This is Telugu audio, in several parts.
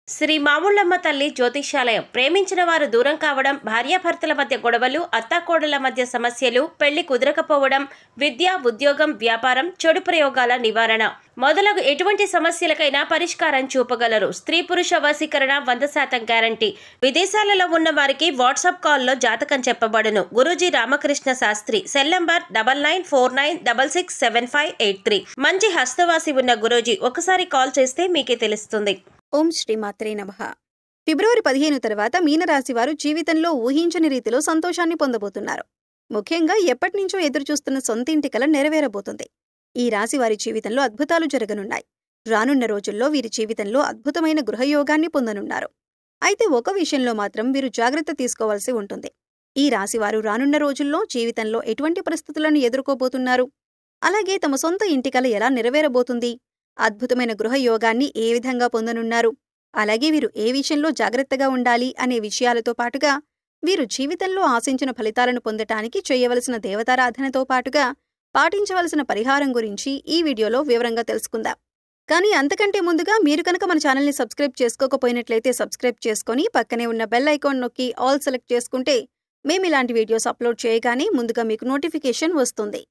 శ్రీ మాముళ్ళమ్మ తల్లి జ్యోతిష్యాలయం. ప్రేమించిన వారు దూరం కావడం, భార్యాభర్తల మధ్య గొడవలు, అత్తాకోడళ్ల మధ్య సమస్యలు, పెళ్లి కుదరకపోవడం, విద్య, ఉద్యోగం, వ్యాపారం, చెడు ప్రయోగాల నివారణ మొదలగు ఎటువంటి సమస్యలకైనా పరిష్కారం చూపగలరు. స్త్రీ పురుష వశీకరణ 100% గ్యారంటీ. విదేశాలలో ఉన్న వారికి వాట్సాప్ కాల్లో జాతకం చెప్పబడును. గురూజీ రామకృష్ణ శాస్త్రి. Cell number 9949667583. మంచి హస్తవాసి ఉన్న గురూజీ. ఒకసారి కాల్ చేస్తే మీకే తెలుస్తుంది. ఓం శ్రీమాత్రే నమః. ఫిబ్రవరి 15 తర్వాత మీనరాశి వారు జీవితంలో ఊహించని రీతిలో సంతోషాన్ని పొందబోతున్నారు. ముఖ్యంగా ఎప్పటినుంచో ఎదురుచూస్తున్న సొంతింటి కల నెరవేరబోతుంది. ఈ రాశి వారి జీవితంలో అద్భుతాలు జరగనున్నాయి. రానున్న రోజుల్లో వీరి జీవితంలో అద్భుతమైన గృహయోగాన్ని పొందనున్నారు. అయితే ఒక విషయంలో మాత్రం వీరు జాగ్రత్త తీసుకోవాల్సి ఉంటుంది. ఈ రాశివారు రానున్న రోజుల్లో జీవితంలో ఎటువంటి పరిస్థితులను ఎదుర్కోబోతున్నారు, అలాగే తమ సొంత ఇంటి కల ఎలా నెరవేరబోతుంది, అద్భుతమైన గృహయోగాన్ని ఏ విధంగా పొందనున్నారు, అలాగే వీరు ఏ విషయంలో జాగ్రత్తగా ఉండాలి అనే విషయాలతో పాటుగా వీరు జీవితంలో ఆశించిన ఫలితాలను పొందటానికి చేయవలసిన దేవతారాధనతో పాటుగా పాటించవలసిన పరిహారం గురించి ఈ వీడియోలో వివరంగా తెలుసుకుందాం. కానీ అంతకంటే ముందుగా మీరు కనుక మన ఛానల్ని సబ్స్క్రైబ్ చేసుకోకపోయినట్లయితే సబ్స్క్రైబ్ చేసుకుని పక్కనే ఉన్న బెల్ ఐకాన్ నొక్కి ఆల్ సెలెక్ట్ చేసుకుంటే మేము ఇలాంటి వీడియోస్ అప్లోడ్ చేయగానే ముందుగా మీకు నోటిఫికేషన్ వస్తుంది.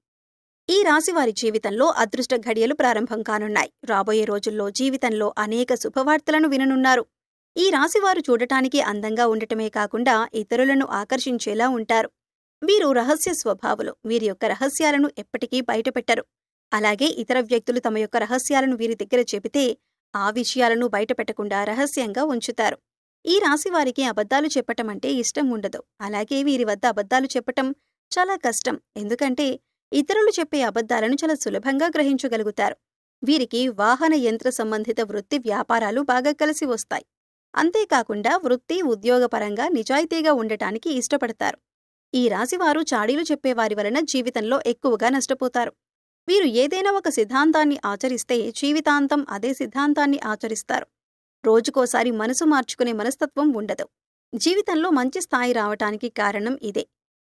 ఈ రాశి వారి జీవితంలో అదృష్ట ఘడియలు ప్రారంభం కానున్నాయి. రాబోయే రోజుల్లో జీవితంలో అనేక శుభవార్తలను విననున్నారు. ఈ రాశివారు చూడటానికి అందంగా ఉండటమే కాకుండా ఇతరులను ఆకర్షించేలా ఉంటారు. వీరు రహస్య స్వభావులు. వీరి యొక్క రహస్యాలను ఎప్పటికీ బయటపెట్టరు. అలాగే ఇతర వ్యక్తులు తమ యొక్క రహస్యాలను వీరి దగ్గర చెబితే ఆ విషయాలను బయటపెట్టకుండా రహస్యంగా ఉంచుతారు. ఈ రాశివారికి అబద్ధాలు చెప్పటం అంటే ఇష్టం ఉండదు. అలాగే వీరి వద్ద అబద్ధాలు చెప్పటం చాలా కష్టం. ఎందుకంటే ఇతరులు చెప్పే అబద్ధాలను చాలా సులభంగా గ్రహించగలుగుతారు. వీరికి వాహన యంత్ర సంబంధిత వృత్తి వ్యాపారాలు బాగా కలిసి వస్తాయి. అంతేకాకుండా వృత్తి ఉద్యోగపరంగా నిజాయితీగా ఉండటానికి ఇష్టపడతారు. ఈ రాశివారు చాడీలు చెప్పేవారి వలన జీవితంలో ఎక్కువగా నష్టపోతారు. వీరు ఏదైనా ఒక సిద్ధాంతాన్ని ఆచరిస్తే జీవితాంతం అదే సిద్ధాంతాన్ని ఆచరిస్తారు. రోజుకోసారి మనసు మార్చుకునే మనస్తత్వం ఉండదు. జీవితంలో మంచి స్థాయి రావటానికి కారణం ఇదే.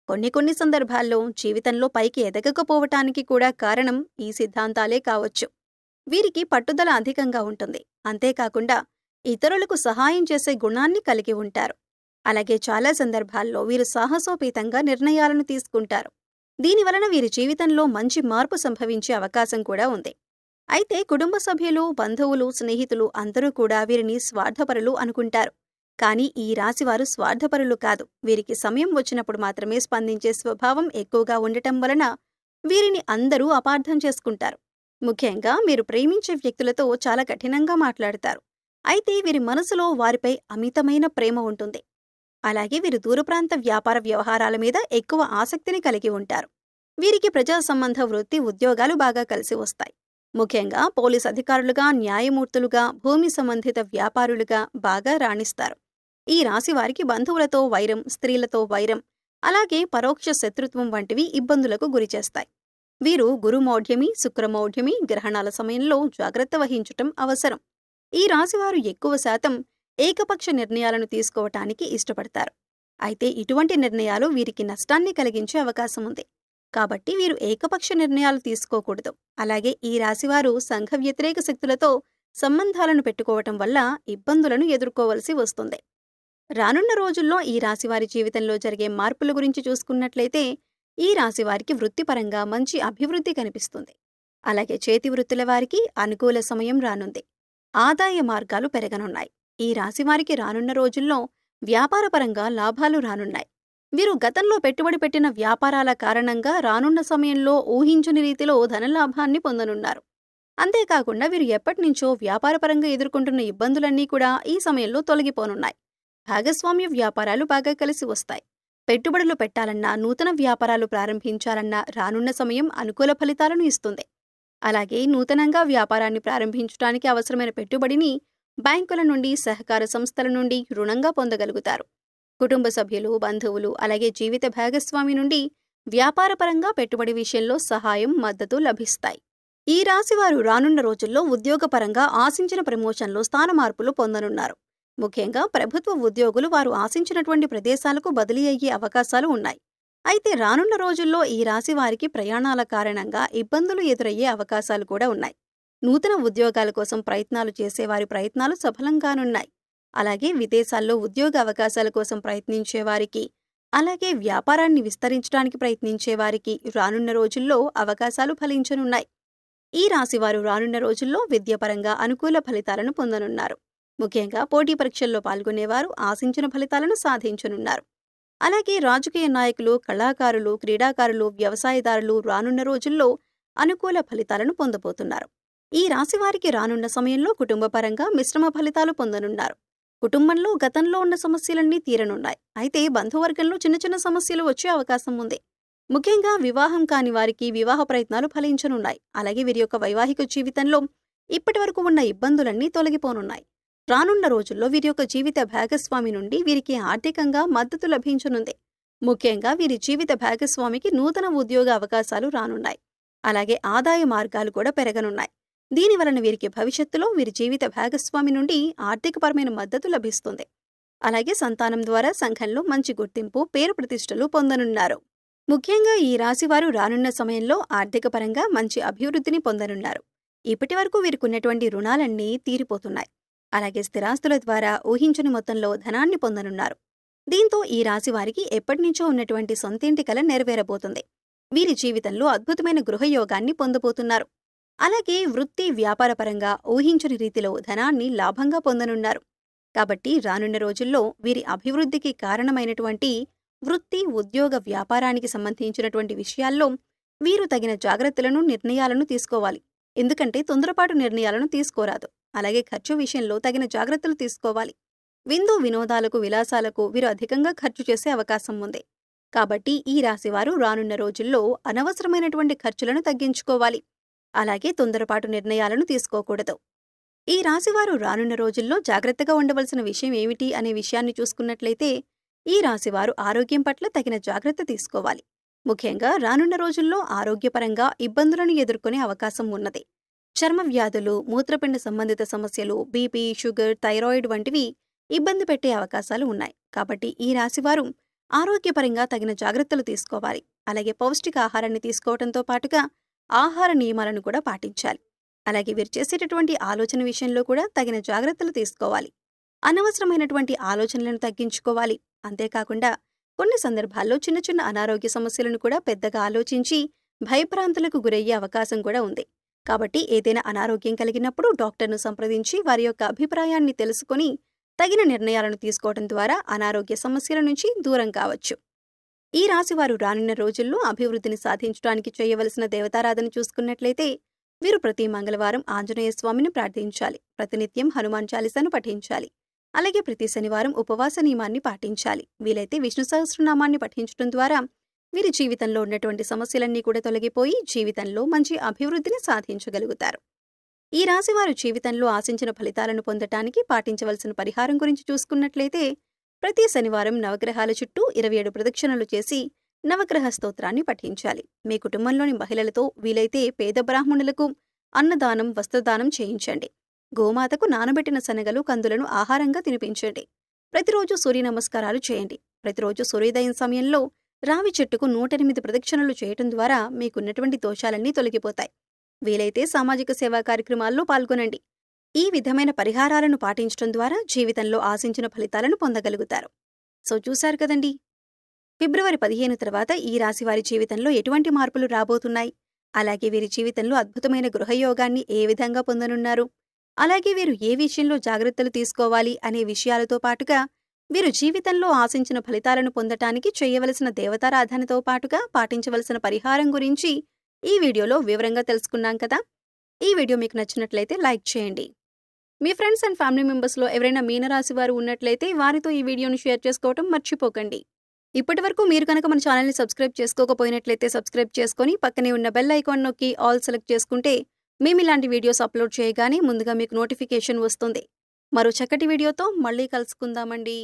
కొన్ని సందర్భాల్లో జీవితంలో పైకి ఎదగకపోవటానికి కూడా కారణం ఈ సిద్ధాంతాలే కావచ్చు. వీరికి పట్టుదల అధికంగా ఉంటుంది. అంతేకాకుండా ఇతరులకు సహాయం చేసే గుణాన్ని కలిగి ఉంటారు. అలాగే చాలా సందర్భాల్లో వీరు సాహసోపేతంగా నిర్ణయాలను తీసుకుంటారు. దీనివలన వీరి జీవితంలో మంచి మార్పు సంభవించే అవకాశం కూడా ఉంది. అయితే కుటుంబ సభ్యులు, బంధువులు, స్నేహితులు అందరూ కూడా వీరిని స్వార్థపరులు అనుకుంటారు. కానీ ఈ రాశివారు స్వార్థపరులు కాదు. వీరికి సమయం వచ్చినప్పుడు మాత్రమే స్పందించే స్వభావం ఎక్కువగా ఉండటం వలన వీరిని అందరూ అపార్థం చేసుకుంటారు. ముఖ్యంగా మీరు ప్రేమించే వ్యక్తులతో చాలా కఠినంగా మాట్లాడతారు. అయితే వీరి మనసులో వారిపై అమితమైన ప్రేమ ఉంటుంది. అలాగే వీరు దూరప్రాంత వ్యాపార వ్యవహారాల మీద ఎక్కువ ఆసక్తిని కలిగి ఉంటారు. వీరికి ప్రజా సంబంధ వృత్తి ఉద్యోగాలు బాగా కలిసి వస్తాయి. ముఖ్యంగా పోలీస్ అధికారులుగా, న్యాయమూర్తులుగా, భూమి సంబంధిత వ్యాపారులుగా బాగా రాణిస్తారు. ఈ రాశి వారికి బంధువులతో వైరం, స్త్రీలతో వైరం, అలాగే పరోక్ష శత్రుత్వం వంటివి ఇబ్బందులకు గురిచేస్తాయి. వీరు గురుమౌఢ్యమి, శుక్రమౌఢ్యమి గ్రహణాల సమయంలో జాగ్రత్త వహించటం అవసరం. ఈ రాశివారు ఎక్కువ శాతం ఏకపక్ష నిర్ణయాలను తీసుకోవటానికి ఇష్టపడతారు. అయితే ఇటువంటి నిర్ణయాలు వీరికి నష్టాన్ని కలిగించే అవకాశం ఉంది. కాబట్టి వీరు ఏకపక్ష నిర్ణయాలు తీసుకోకూడదు. అలాగే ఈ రాశివారు సంఘ వ్యతిరేక శక్తులతో సంబంధాలను పెట్టుకోవటం వల్ల ఇబ్బందులను ఎదుర్కోవలసి వస్తుంది. రానున్న రోజుల్లో ఈ రాశివారి జీవితంలో జరిగే మార్పుల గురించి చూసుకున్నట్లయితే ఈ రాశివారికి వృత్తిపరంగా మంచి అభివృద్ధి కనిపిస్తుంది. అలాగే చేతి వృత్తుల వారికి అనుకూల సమయం రానుంది. ఆదాయ మార్గాలు పెరగనున్నాయి. ఈ రాశివారికి రానున్న రోజుల్లో వ్యాపారపరంగా లాభాలు రానున్నాయి. వీరు గతంలో పెట్టుబడి పెట్టిన వ్యాపారాల కారణంగా రానున్న సమయంలో ఊహించని రీతిలో ధనలాభాన్ని పొందనున్నారు. అంతేకాకుండా వీరు ఎప్పటినుంచో వ్యాపారపరంగా ఎదుర్కొంటున్న ఇబ్బందులన్నీ కూడా ఈ సమయంలో తొలగిపోనున్నాయి. భాగస్వామ్య వ్యాపారాలు బాగా కలిసి వస్తాయి. పెట్టుబడులు పెట్టాలన్నా, నూతన వ్యాపారాలు ప్రారంభించాలన్నా రానున్న సమయం అనుకూల ఫలితాలను ఇస్తుంది. అలాగే నూతనంగా వ్యాపారాన్ని ప్రారంభించడానికి అవసరమైన పెట్టుబడిని బ్యాంకుల నుండి, సహకార సంస్థల నుండి రుణంగా పొందగలుగుతారు. కుటుంబ సభ్యులు, బంధువులు, అలాగే జీవిత భాగస్వామి నుండి వ్యాపారపరంగా పెట్టుబడి విషయంలో సహాయం, మద్దతు లభిస్తాయి. ఈ రాశివారు రానున్న రోజుల్లో ఉద్యోగపరంగా ఆశించిన ప్రమోషన్లో స్థాన మార్పులు పొందనున్నారు. ముఖ్యంగా ప్రభుత్వ ఉద్యోగులు వారు ఆశించినటువంటి ప్రదేశాలకు బదిలీ అయ్యే అవకాశాలు ఉన్నాయి. అయితే రానున్న రోజుల్లో ఈ రాశి వారికి ప్రయాణాల కారణంగా ఇబ్బందులు ఎదురయ్యే అవకాశాలు కూడా ఉన్నాయి. నూతన ఉద్యోగాల కోసం ప్రయత్నాలు చేసేవారి ప్రయత్నాలు సఫలంగానున్నాయి. అలాగే విదేశాల్లో ఉద్యోగ అవకాశాల కోసం ప్రయత్నించే వారికి, అలాగే వ్యాపారాన్ని విస్తరించడానికి ప్రయత్నించే వారికి రానున్న రోజుల్లో అవకాశాలు ఫలించనున్నాయి. ఈ రాశివారు రానున్న రోజుల్లో విద్యాపరంగా అనుకూల ఫలితాలను పొందనున్నారు. ముఖ్యంగా పోటీ పరీక్షల్లో పాల్గొనేవారు ఆశించిన ఫలితాలను సాధించనున్నారు. అలాగే రాజకీయ నాయకులు, కళాకారులు, క్రీడాకారులు, వ్యవసాయదారులు రానున్న రోజుల్లో అనుకూల ఫలితాలను పొందబోతున్నారు. ఈ రాశివారికి రానున్న సమయంలో కుటుంబపరంగా మిశ్రమ ఫలితాలు పొందనున్నారు. కుటుంబంలో గతంలో ఉన్న సమస్యలన్నీ తీరనున్నాయి. అయితే బంధువర్గంలో చిన్న చిన్న సమస్యలు వచ్చే అవకాశం ఉంది. ముఖ్యంగా వివాహం కాని వారికి వివాహ ప్రయత్నాలు ఫలించనున్నాయి. అలాగే వీరి యొక్క వైవాహిక జీవితంలో ఇప్పటివరకు ఉన్న ఇబ్బందులన్నీ తొలగిపోనున్నాయి. రానున్న రోజుల్లో వీరి యొక్క జీవిత భాగస్వామి నుండి వీరికి ఆర్థికంగా మద్దతు లభించనుంది. ముఖ్యంగా వీరి జీవిత భాగస్వామికి నూతన ఉద్యోగ అవకాశాలు రానున్నాయి. అలాగే ఆదాయ మార్గాలు కూడా పెరగనున్నాయి. దీనివలన వీరికి భవిష్యత్తులో వీరి జీవిత భాగస్వామి నుండి ఆర్థికపరమైన మద్దతు లభిస్తుంది. అలాగే సంతానం ద్వారా సంఘంలో మంచి గుర్తింపు, పేరు ప్రతిష్టలు పొందనున్నారు. ముఖ్యంగా ఈ రాశివారు రానున్న సమయంలో ఆర్థికపరంగా మంచి అభివృద్ధిని పొందనున్నారు. ఇప్పటివరకు వీరికున్నటువంటి రుణాలన్నీ తీరిపోతున్నాయి. అలాగే స్థిరాస్తుల ద్వారా ఊహించని మొత్తంలో ధనాన్ని పొందనున్నారు. దీంతో ఈ రాశివారికి ఎప్పటినుంచో ఉన్నటువంటి సొంతింటి కల నెరవేరబోతుంది. వీరి జీవితంలో అద్భుతమైన గృహయోగాన్ని పొందబోతున్నారు. అలాగే వృత్తి, వ్యాపారపరంగా ఊహించని రీతిలో ధనాన్ని లాభంగా పొందనున్నారు. కాబట్టి రానున్న రోజుల్లో వీరి అభివృద్ధికి కారణమైనటువంటి వృత్తి, ఉద్యోగ, వ్యాపారానికి సంబంధించినటువంటి విషయాల్లో వీరు తగిన జాగ్రత్తలను, నిర్ణయాలను తీసుకోవాలి. ఎందుకంటే తొందరపాటు నిర్ణయాలను తీసుకోరాదు. అలాగే ఖర్చు విషయంలో తగిన జాగ్రత్తలు తీసుకోవాలి. విందు వినోదాలకు, విలాసాలకు వీరు అధికంగా ఖర్చు చేసే అవకాశం ఉంది. కాబట్టి ఈ రాశివారు రానున్న రోజుల్లో అనవసరమైనటువంటి ఖర్చులను తగ్గించుకోవాలి. అలాగే తొందరపాటు నిర్ణయాలను తీసుకోకూడదు. ఈ రాశివారు రానున్న రోజుల్లో జాగ్రత్తగా ఉండవలసిన విషయం ఏమిటి అనే విషయాన్ని చూసుకున్నట్లయితే ఈ రాశివారు ఆరోగ్యం పట్ల తగిన జాగ్రత్త తీసుకోవాలి. ముఖ్యంగా రానున్న రోజుల్లో ఆరోగ్యపరంగా ఇబ్బందులను ఎదుర్కొనే అవకాశం ఉన్నది. చర్మ వ్యాధులు, మూత్రపిండ సంబంధిత సమస్యలు, బీపీ, షుగర్, థైరాయిడ్ వంటివి ఇబ్బంది పెట్టే అవకాశాలు ఉన్నాయి. కాబట్టి ఈ రాశివారు ఆరోగ్యపరంగా తగిన జాగ్రత్తలు తీసుకోవాలి. అలాగే పౌష్టికాహారాన్ని తీసుకోవడంతో పాటుగా ఆహార నియమాలను కూడా పాటించాలి. అలాగే వీరు చేసేటటువంటి ఆలోచన విషయంలో కూడా తగిన జాగ్రత్తలు తీసుకోవాలి. అనవసరమైనటువంటి ఆలోచనలను తగ్గించుకోవాలి. అంతేకాకుండా కొన్ని సందర్భాల్లో చిన్న చిన్న అనారోగ్య సమస్యలను కూడా పెద్దగా ఆలోచించి భయభ్రాంతులకు గురయ్యే అవకాశం కూడా ఉంది. కాబట్టి ఏదైనా అనారోగ్యం కలిగినప్పుడు డాక్టర్ను సంప్రదించి వారి యొక్క అభిప్రాయాన్ని తెలుసుకొని తగిన నిర్ణయాలను తీసుకోవడం ద్వారా అనారోగ్య సమస్యల నుంచి దూరం కావచ్చు. ఈ రాశివారు రానున్న రోజుల్లో అభివృద్ధిని సాధించడానికి చేయవలసిన దేవతారాధన చూసుకున్నట్లయితే వీరు ప్రతి మంగళవారం ఆంజనేయ స్వామిని ప్రార్థించాలి. ప్రతినిత్యం హనుమాన్ చాలీసాను పఠించాలి. అలాగే ప్రతి శనివారం ఉపవాస నియమాన్ని పాటించాలి. వీలైతే విష్ణు సహస్రనామాన్ని పఠించడం ద్వారా వీరి జీవితంలో ఉన్నటువంటి సమస్యలన్నీ కూడా తొలగిపోయి జీవితంలో మంచి అభివృద్ధిని సాధించగలుగుతారు. ఈ రాశివారు జీవితంలో ఆశించిన ఫలితాలను పొందటానికి పాటించవలసిన పరిహారం గురించి చూసుకున్నట్లయితే ప్రతి శనివారం నవగ్రహాల చుట్టూ 27 ప్రదక్షిణలు చేసి నవగ్రహ స్తోత్రాన్ని పఠించాలి. మీ కుటుంబంలోని మహిళలతో వీలైతే పేద బ్రాహ్మణులకు అన్నదానం, వస్త్రదానం చేయించండి. గోమాతకు నానబెట్టిన శనగలు, కందులను ఆహారంగా తినిపించండి. ప్రతిరోజు సూర్య నమస్కారాలు చేయండి. ప్రతిరోజు సూర్యోదయం సమయంలో రావి చెట్టుకు 108 ప్రదక్షిణలు చేయటం ద్వారా మీకున్నటువంటి దోషాలన్నీ తొలగిపోతాయి. వీలైతే సామాజిక సేవా కార్యక్రమాల్లో పాల్గొనండి. ఈ విధమైన పరిహారాలను పాటించడం ద్వారా జీవితంలో ఆశించిన ఫలితాలను పొందగలుగుతారు. సో చూశారు కదండి, ఫిబ్రవరి 15 తర్వాత ఈ రాశివారి జీవితంలో ఎటువంటి మార్పులు రాబోతున్నాయి, అలాగే వీరి జీవితంలో అద్భుతమైన గృహయోగాన్ని ఏ విధంగా పొందనున్నారు, అలాగే వీరు ఏ విషయంలో జాగ్రత్తలు తీసుకోవాలి అనే విషయాలతో పాటుగా వీరు జీవితంలో ఆశించిన ఫలితాలను పొందటానికి చేయవలసిన దేవతారాధనతో పాటుగా పాటించవలసిన పరిహారం గురించి ఈ వీడియోలో వివరంగా తెలుసుకున్నాం కదా. ఈ వీడియో మీకు నచ్చినట్లయితే లైక్ చేయండి. మీ ఫ్రెండ్స్ అండ్ ఫ్యామిలీ మెంబర్స్లో ఎవరైనా మీనరాశి వారు ఉన్నట్లయితే వారితో ఈ వీడియోను షేర్ చేసుకోవటం మర్చిపోకండి. ఇప్పటివరకు మీరు కనుక మన ఛానల్ని సబ్స్క్రైబ్ చేసుకోకపోయినట్లయితే సబ్స్క్రైబ్ చేసుకొని పక్కనే ఉన్న బెల్ ఐకాన్ నొక్కి ఆల్ సెలెక్ట్ చేసుకుంటే మేము ఇలాంటి వీడియోస్ అప్లోడ్ చేయగానే ముందుగా మీకు నోటిఫికేషన్ వస్తుంది. మరో చక్కటి వీడియోతో మళ్ళీ కలుసుకుందామండి.